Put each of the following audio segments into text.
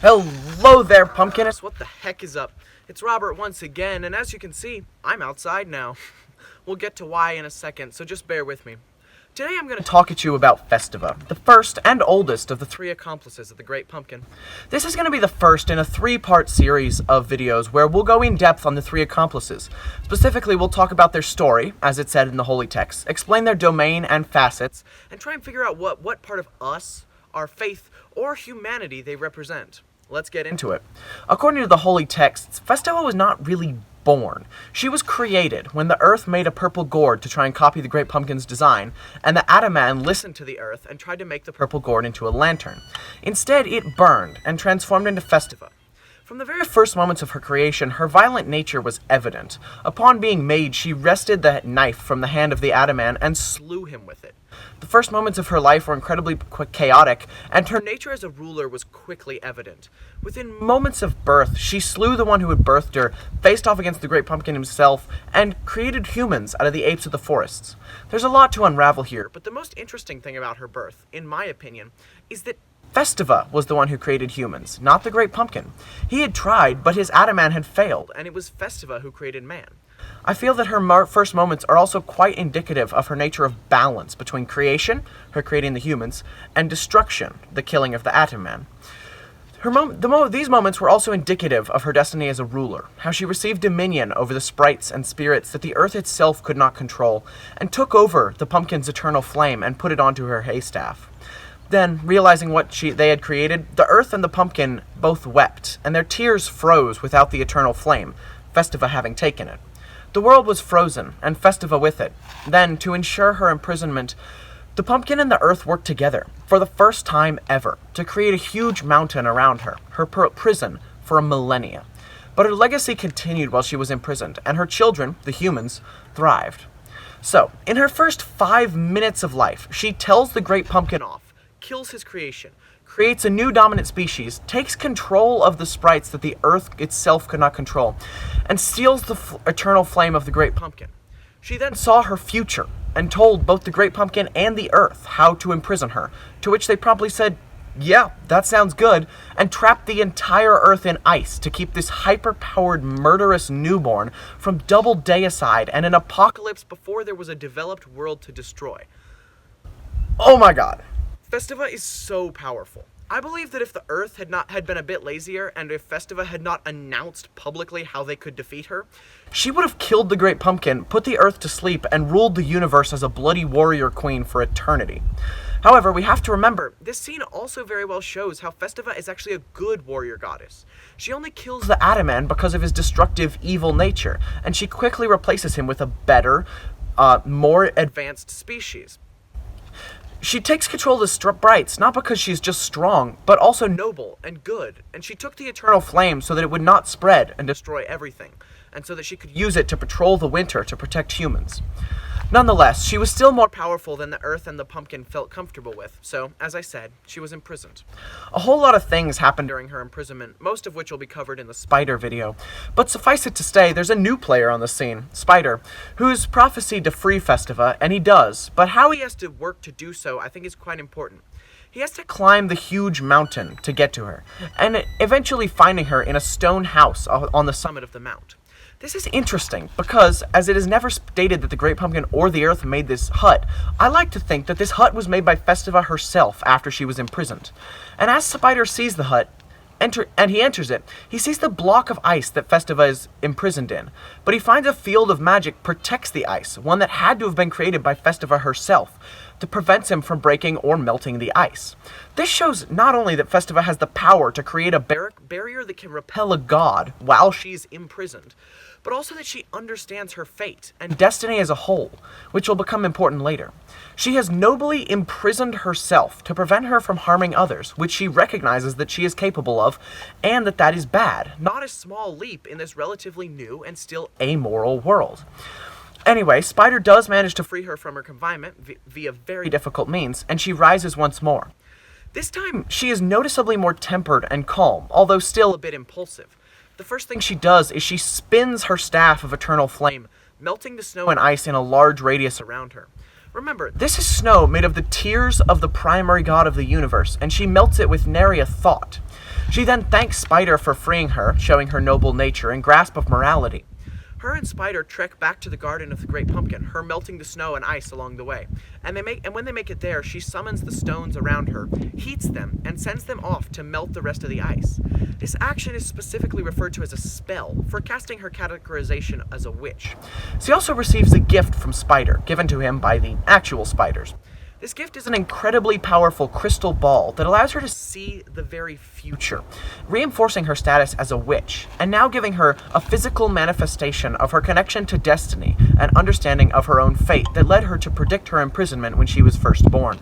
Hello there, Pumpkinist. What the heck is up? It's Robert once again, and as you can see, I'm outside now. We'll get to why in a second, so just bear with me. Today I'm going to talk at you about Festiva, the first and oldest of the three accomplices of the Great Pumpkin. This is going to be the first in a three-part series of videos where we'll go in depth on the three accomplices. Specifically, we'll talk about their story, as it said in the holy text, explain their domain and facets, and try and figure out what part of us, our faith, or humanity they represent. Let's get into it. According to the holy texts, Festiva was not really born. She was created when the earth made a purple gourd to try and copy the Great Pumpkin's design, and the Ataman listened to the earth and tried to make the purple gourd into a lantern. Instead, it burned and transformed into Festiva. From the very first moments of her creation, her violent nature was evident. Upon being made, she wrested the knife from the hand of the Ataman and slew him with it. The first moments of her life were incredibly chaotic, and her nature as a ruler was quickly evident. Within moments of birth, she slew the one who had birthed her, faced off against the Great Pumpkin himself, and created humans out of the apes of the forests. There's a lot to unravel here, but the most interesting thing about her birth, in my opinion, is that Festiva was the one who created humans, not the Great Pumpkin. He had tried, but his Ataman had failed, and it was Festiva who created man. I feel that her first moments are also quite indicative of her nature of balance between creation, her creating the humans, and destruction, the killing of the Ataman. These moments were also indicative of her destiny as a ruler, how she received dominion over the sprites and spirits that the earth itself could not control, and took over the pumpkin's eternal flame and put it onto her haystaff. Then, realizing what they had created, the earth and the pumpkin both wept, and their tears froze without the eternal flame, Festiva having taken it. The world was frozen, and Festiva with it. Then, to ensure her imprisonment, the pumpkin and the earth worked together, for the first time ever, to create a huge mountain around her prison, for a millennia. But her legacy continued while she was imprisoned, and her children, the humans, thrived. So, in her first 5 minutes of life, she tells the Great Pumpkin off, kills his creation, creates a new dominant species, takes control of the sprites that the earth itself could not control, and steals the eternal flame of the Great Pumpkin. She then saw her future, and told both the Great Pumpkin and the earth how to imprison her, to which they promptly said, "Yeah, that sounds good," and trapped the entire earth in ice to keep this hyper-powered murderous newborn from double deicide and an apocalypse before there was a developed world to destroy. Oh my god. Festiva is so powerful. I believe that if the Earth had been a bit lazier, and if Festiva had not announced publicly how they could defeat her, she would have killed the Great Pumpkin, put the Earth to sleep, and ruled the universe as a bloody warrior queen for eternity. However, we have to remember, this scene also very well shows how Festiva is actually a good warrior goddess. She only kills the Ataman because of his destructive, evil nature, and she quickly replaces him with a better, more advanced species. She takes control of the sprites, not because she's just strong, but also noble and good, and she took the eternal flame so that it would not spread and destroy everything, and so that she could use it to patrol the winter to protect humans. Nonetheless, she was still more powerful than the earth and the pumpkin felt comfortable with, so, as I said, she was imprisoned. A whole lot of things happened during her imprisonment, most of which will be covered in the Spider video, but suffice it to say, there's a new player on the scene, Spider, who's prophesied to free Festiva, and he does, but how he has to work to do so I think is quite important. He has to climb the huge mountain to get to her, and eventually finding her in a stone house on the summit of the mount. This is interesting because, as it is never stated that the Great Pumpkin or the Earth made this hut, I like to think that this hut was made by Festiva herself after she was imprisoned. And as Spider sees the hut, and he enters it, he sees the block of ice that Festiva is imprisoned in, but he finds a field of magic protects the ice, one that had to have been created by Festiva herself, that prevents him from breaking or melting the ice. This shows not only that Festiva has the power to create a barrier that can repel a god while she's imprisoned, but also that she understands her fate and destiny as a whole, which will become important later. She has nobly imprisoned herself to prevent her from harming others, which she recognizes that she is capable of, and that is bad, not a small leap in this relatively new and still amoral world. Anyway, Spider does manage to free her from her confinement via very difficult means, and she rises once more. This time, she is noticeably more tempered and calm, although still a bit impulsive. The first thing she does is she spins her staff of eternal flame, melting the snow and ice in a large radius around her. Remember, this is snow made of the tears of the primary god of the universe, and she melts it with nary a thought. She then thanks Spider for freeing her, showing her noble nature and grasp of morality. Her and Spider trek back to the garden of the Great Pumpkin, her melting the snow and ice along the way. And when they make it there, she summons the stones around her, heats them, and sends them off to melt the rest of the ice. This action is specifically referred to as a spell, for casting her categorization as a witch. She also receives a gift from Spider, given to him by the actual spiders. This gift is an incredibly powerful crystal ball that allows her to see the very future, reinforcing her status as a witch, and now giving her a physical manifestation of her connection to destiny and understanding of her own fate that led her to predict her imprisonment when she was first born.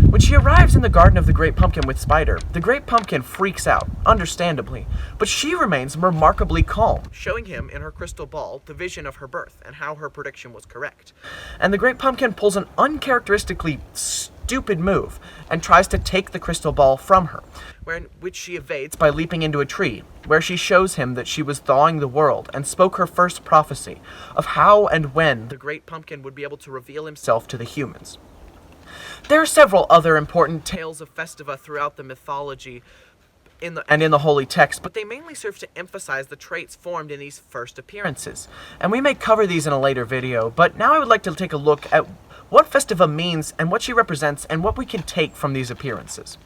When she arrives in the Garden of the Great Pumpkin with Spider, the Great Pumpkin freaks out, understandably, but she remains remarkably calm, showing him in her crystal ball the vision of her birth and how her prediction was correct. And the Great Pumpkin pulls an uncharacteristically stupid move and tries to take the crystal ball from her, which she evades by leaping into a tree, where she shows him that she was thawing the world and spoke her first prophecy of how and when the Great Pumpkin would be able to reveal himself to the humans. There are several other important tales of Festiva throughout the mythology in the holy text, but they mainly serve to emphasize the traits formed in these first appearances. And we may cover these in a later video, but now I would like to take a look at what Festiva means and what she represents and what we can take from these appearances.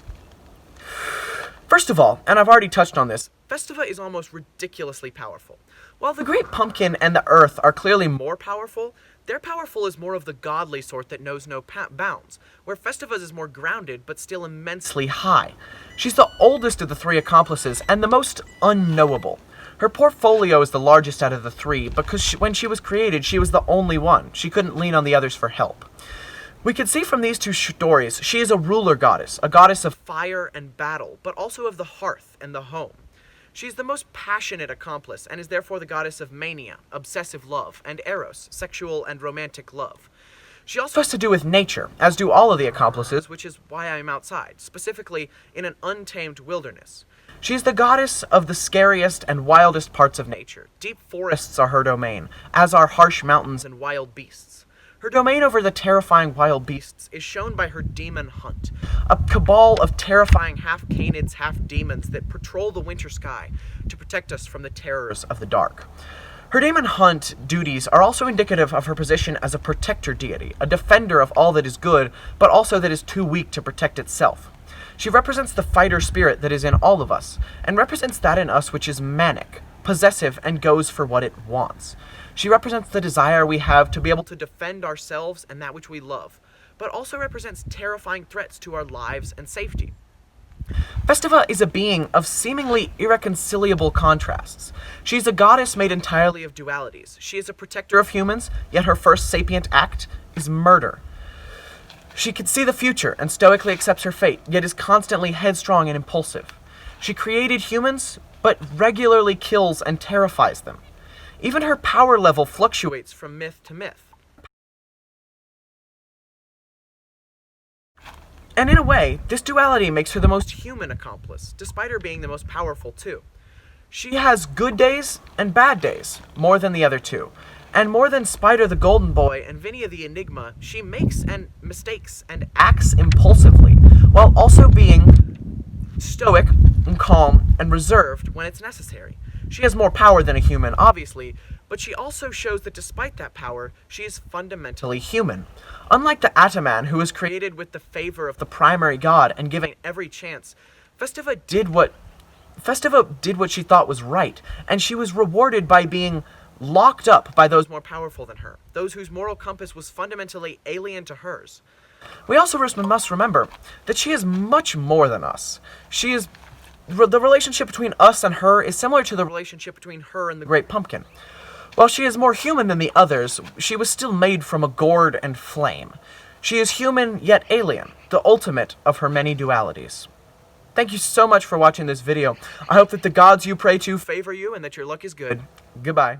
First of all, and I've already touched on this, Festiva is almost ridiculously powerful. While the Great Pumpkin and the Earth are clearly more powerful, their powerful is more of the godly sort that knows no bounds, where Festiva's is more grounded but still immensely high. She's the oldest of the three accomplices and the most unknowable. Her portfolio is the largest out of the three because when she was created, she was the only one. She couldn't lean on the others for help. We can see from these two stories, she is a ruler goddess, a goddess of fire and battle, but also of the hearth and the home. She is the most passionate accomplice and is therefore the goddess of mania, obsessive love, and eros, sexual and romantic love. She also has to do with nature, as do all of the accomplices, which is why I am outside, specifically in an untamed wilderness. She is the goddess of the scariest and wildest parts of nature. Deep forests are her domain, as are harsh mountains and wild beasts. Her domain over the terrifying wild beasts is shown by her demon hunt, a cabal of terrifying half-canids, half-demons that patrol the winter sky to protect us from the terrors of the dark. Her demon hunt duties are also indicative of her position as a protector deity, a defender of all that is good, but also that is too weak to protect itself. She represents the fighter spirit that is in all of us, and represents that in us which is manic, possessive, and goes for what it wants. She represents the desire we have to be able to defend ourselves and that which we love, but also represents terrifying threats to our lives and safety. Festiva is a being of seemingly irreconcilable contrasts. She is a goddess made entirely of dualities. She is a protector of humans, yet her first sapient act is murder. She can see the future and stoically accepts her fate, yet is constantly headstrong and impulsive. She created humans, but regularly kills and terrifies them. Even her power level fluctuates from myth to myth. And in a way, this duality makes her the most human accomplice, despite her being the most powerful too. She has good days and bad days, more than the other two. And more than Spider the Golden Boy and Vinia the Enigma, she makes mistakes and acts impulsively, while also being stoic and calm and reserved when it's necessary. She has more power than a human, obviously, but she also shows that despite that power, she is fundamentally human. Unlike the Ataman, who was created with the favor of the primary god and given every chance, Festiva did what she thought was right, and she was rewarded by being locked up by those more powerful than her, those whose moral compass was fundamentally alien to hers. We also must remember that she is much more than us. The relationship between us and her is similar to the relationship between her and the Great Pumpkin. While she is more human than the others, she was still made from a gourd and flame. She is human yet alien, the ultimate of her many dualities. Thank you so much for watching this video. I hope that the gods you pray to favor you and that your luck is good. Goodbye.